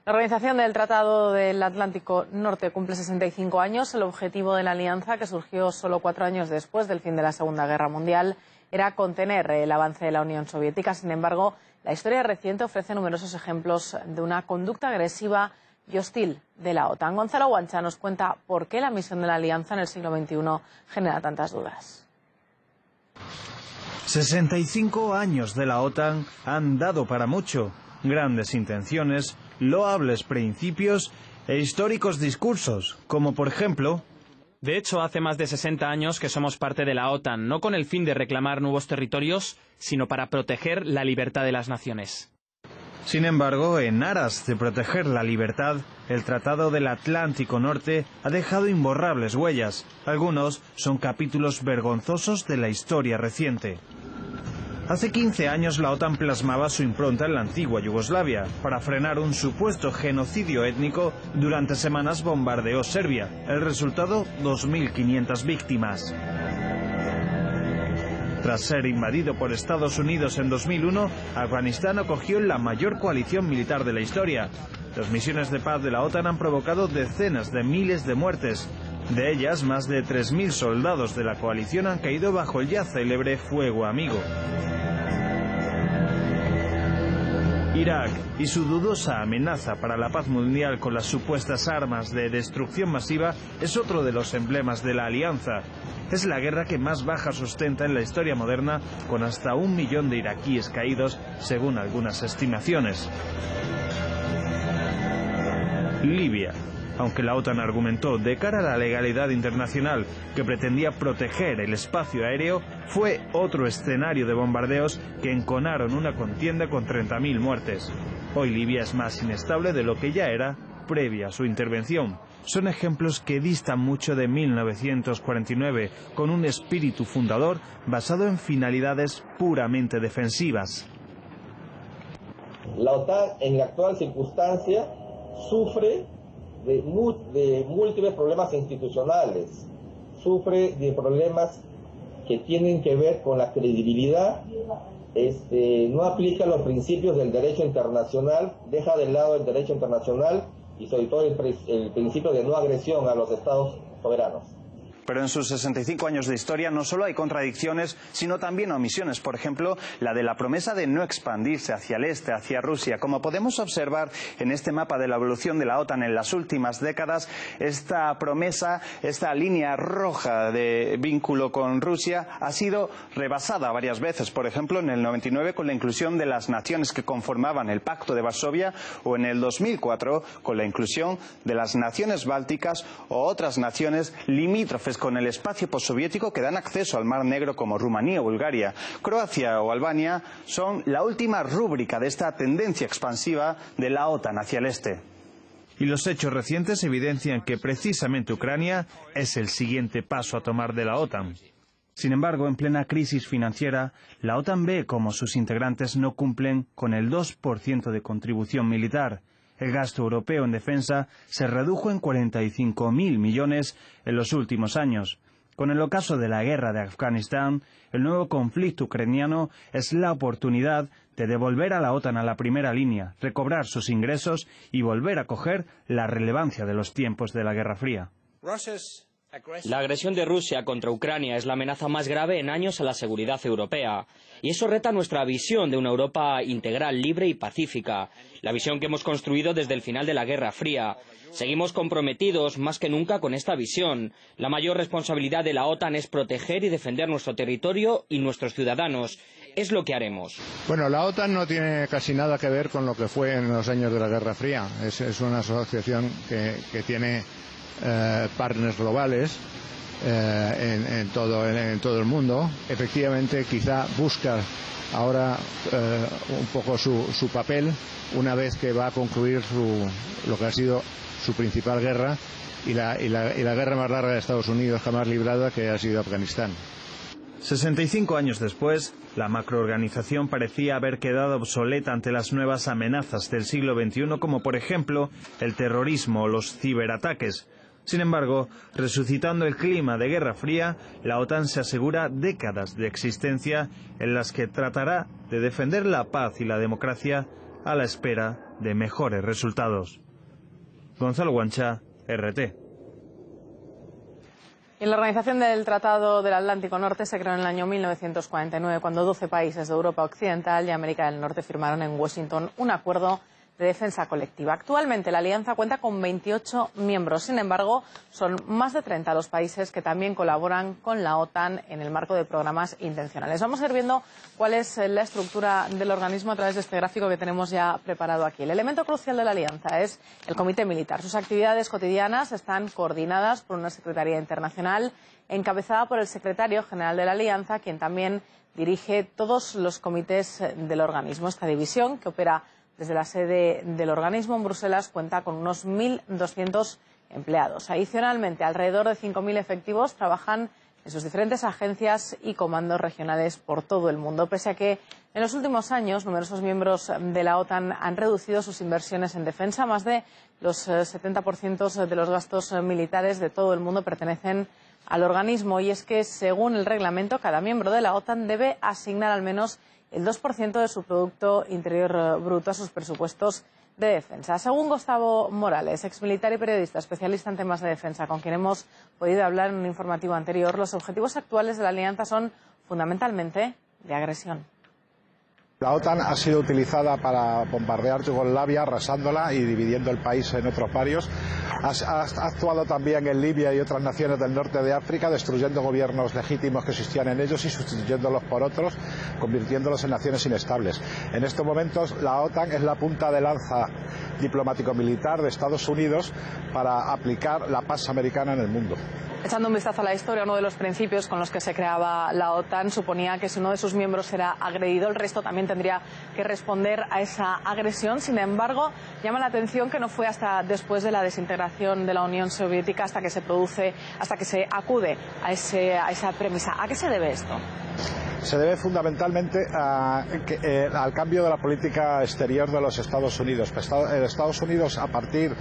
La Organización del Tratado del Atlántico Norte cumple 65 años. El objetivo de la alianza, que surgió solo 4 años después del fin de la Segunda Guerra Mundial, era contener el avance de la Unión Soviética. Sin embargo, la historia reciente ofrece numerosos ejemplos de una conducta agresiva y hostil de la OTAN. Gonzalo Guancha nos cuenta por qué la misión de la alianza en el siglo XXI genera tantas dudas. 65 años de la OTAN han dado para mucho. Grandes intenciones, loables principios e históricos discursos, como por ejemplo... De hecho, hace más de 60 años que somos parte de la OTAN, no con el fin de reclamar nuevos territorios, sino para proteger la libertad de las naciones. Sin embargo, en aras de proteger la libertad, el Tratado del Atlántico Norte ha dejado imborrables huellas. Algunos son capítulos vergonzosos de la historia reciente. Hace 15 años la OTAN plasmaba su impronta en la antigua Yugoslavia. Para frenar un supuesto genocidio étnico, durante semanas bombardeó Serbia. El resultado, 2.500 víctimas. Tras ser invadido por Estados Unidos en 2001, Afganistán acogió la mayor coalición militar de la historia. Las misiones de paz de la OTAN han provocado decenas de miles de muertes. De ellas, más de 3.000 soldados de la coalición han caído bajo el ya célebre fuego amigo. Irak y su dudosa amenaza para la paz mundial con las supuestas armas de destrucción masiva es otro de los emblemas de la alianza. Es la guerra que más bajas ostenta en la historia moderna, con hasta 1 millón de iraquíes caídos, según algunas estimaciones. Libia. Aunque la OTAN argumentó de cara a la legalidad internacional que pretendía proteger el espacio aéreo, fue otro escenario de bombardeos que enconaron una contienda con 30.000 muertes. Hoy Libia es más inestable de lo que ya era previa a su intervención. Son ejemplos que distan mucho de 1949, con un espíritu fundador basado en finalidades puramente defensivas. La OTAN en la actual circunstancia sufre de múltiples problemas institucionales, sufre de problemas que tienen que ver con la credibilidad, no aplica los principios del derecho internacional, deja de lado el derecho internacional y sobre todo el principio de no agresión a los estados soberanos. Pero en sus 65 años de historia no solo hay contradicciones, sino también omisiones. Por ejemplo, la de la promesa de no expandirse hacia el este, hacia Rusia. Como podemos observar en este mapa de la evolución de la OTAN en las últimas décadas, esta promesa, esta línea roja de vínculo con Rusia, ha sido rebasada varias veces. Por ejemplo, en el 99 con la inclusión de las naciones que conformaban el Pacto de Varsovia, o en el 2004 con la inclusión de las naciones bálticas o otras naciones limítrofes con el espacio postsoviético que dan acceso al Mar Negro, como Rumanía o Bulgaria. Croacia o Albania son la última rúbrica de esta tendencia expansiva de la OTAN hacia el este. Y los hechos recientes evidencian que precisamente Ucrania es el siguiente paso a tomar de la OTAN. Sin embargo, en plena crisis financiera, la OTAN ve cómo sus integrantes no cumplen con el 2% de contribución militar. El gasto europeo en defensa se redujo en 45.000 millones en los últimos años. Con el ocaso de la guerra de Afganistán, el nuevo conflicto ucraniano es la oportunidad de devolver a la OTAN a la primera línea, recobrar sus ingresos y volver a coger la relevancia de los tiempos de la Guerra Fría. La agresión de Rusia contra Ucrania es la amenaza más grave en años a la seguridad europea. Y eso reta nuestra visión de una Europa integral, libre y pacífica. La visión que hemos construido desde el final de la Guerra Fría. Seguimos comprometidos más que nunca con esta visión. La mayor responsabilidad de la OTAN es proteger y defender nuestro territorio y nuestros ciudadanos. Es lo que haremos. Bueno, la OTAN no tiene casi nada que ver con lo que fue en los años de la Guerra Fría. Es una asociación que tiene partners globales en todo el mundo. Efectivamente, quizá busca ahora un poco su papel una vez que va a concluir lo que ha sido su principal guerra y la guerra más larga de Estados Unidos jamás librada, que ha sido Afganistán. 65 años después, la macroorganización parecía haber quedado obsoleta ante las nuevas amenazas del siglo XXI, como por ejemplo el terrorismo o los ciberataques. Sin embargo, resucitando el clima de Guerra Fría, la OTAN se asegura décadas de existencia en las que tratará de defender la paz y la democracia a la espera de mejores resultados. Gonzalo Guancha, RT. Y la Organización del Tratado del Atlántico Norte se creó en el año 1949, cuando 12 países de Europa Occidental y América del Norte firmaron en Washington un acuerdo de defensa colectiva. Actualmente la alianza cuenta con 28 miembros. Sin embargo, son más de 30 los países que también colaboran con la OTAN en el marco de programas intencionales. Vamos a ir viendo cuál es la estructura del organismo a través de este gráfico que tenemos ya preparado aquí. El elemento crucial de la alianza es el Comité Militar. Sus actividades cotidianas están coordinadas por una Secretaría Internacional encabezada por el Secretario General de la Alianza, quien también dirige todos los comités del organismo. Esta división, que opera desde la sede del organismo en Bruselas, cuenta con unos 1.200 empleados. Adicionalmente, alrededor de 5.000 efectivos trabajan en sus diferentes agencias y comandos regionales por todo el mundo, pese a que en los últimos años numerosos miembros de la OTAN han reducido sus inversiones en defensa. Más de los 70% de los gastos militares de todo el mundo pertenecen al organismo, y es que, según el reglamento, cada miembro de la OTAN debe asignar al menos el 2% de su Producto Interior Bruto a sus presupuestos de defensa. Según Gustavo Morales, exmilitar y periodista especialista en temas de defensa, con quien hemos podido hablar en un informativo anterior, los objetivos actuales de la alianza son fundamentalmente de agresión. La OTAN ha sido utilizada para bombardear Yugoslavia, arrasándola y dividiendo el país en otros varios. Ha actuado también en Libia y otras naciones del norte de África, destruyendo gobiernos legítimos que existían en ellos y sustituyéndolos por otros, convirtiéndolos en naciones inestables. En estos momentos la OTAN es la punta de lanza diplomático-militar de Estados Unidos para aplicar la paz americana en el mundo. Echando un vistazo a la historia, uno de los principios con los que se creaba la OTAN suponía que si uno de sus miembros era agredido, el resto también tendría que responder a esa agresión. Sin embargo, llama la atención que no fue hasta después de la desintegración de la Unión Soviética hasta que se acude a esa premisa. ¿A qué se debe esto? Se debe fundamentalmente al cambio de la política exterior de los Estados Unidos. Estados Unidos, a partir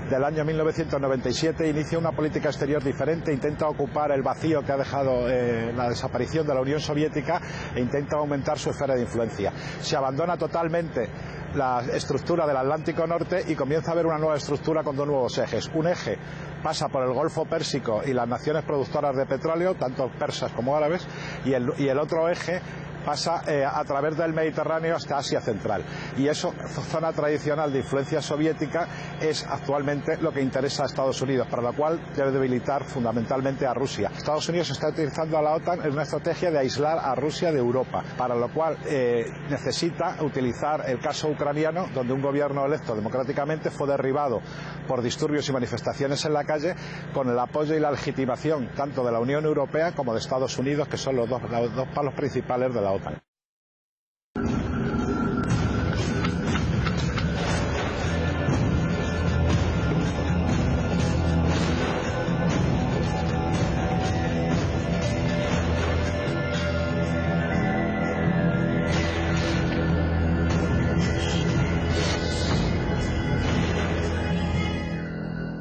del año 1997, inicia una política exterior diferente, intenta ocupar el vacío que ha dejado la desaparición de la Unión Soviética e intenta aumentar su esfera de influencia. Se abandona totalmente la estructura del Atlántico Norte y comienza a haber una nueva estructura con dos nuevos ejes. Un eje pasa por el Golfo Pérsico y las naciones productoras de petróleo, tanto persas como árabes, y el otro eje pasa a través del Mediterráneo hasta Asia Central. Y eso, zona tradicional de influencia soviética, es actualmente lo que interesa a Estados Unidos, para lo cual debe debilitar fundamentalmente a Rusia. Estados Unidos está utilizando a la OTAN en una estrategia de aislar a Rusia de Europa, para lo cual necesita utilizar el caso ucraniano, donde un gobierno electo democráticamente fue derribado por disturbios y manifestaciones en la calle, con el apoyo y la legitimación tanto de la Unión Europea como de Estados Unidos, que son los dos palos principales de la OTAN.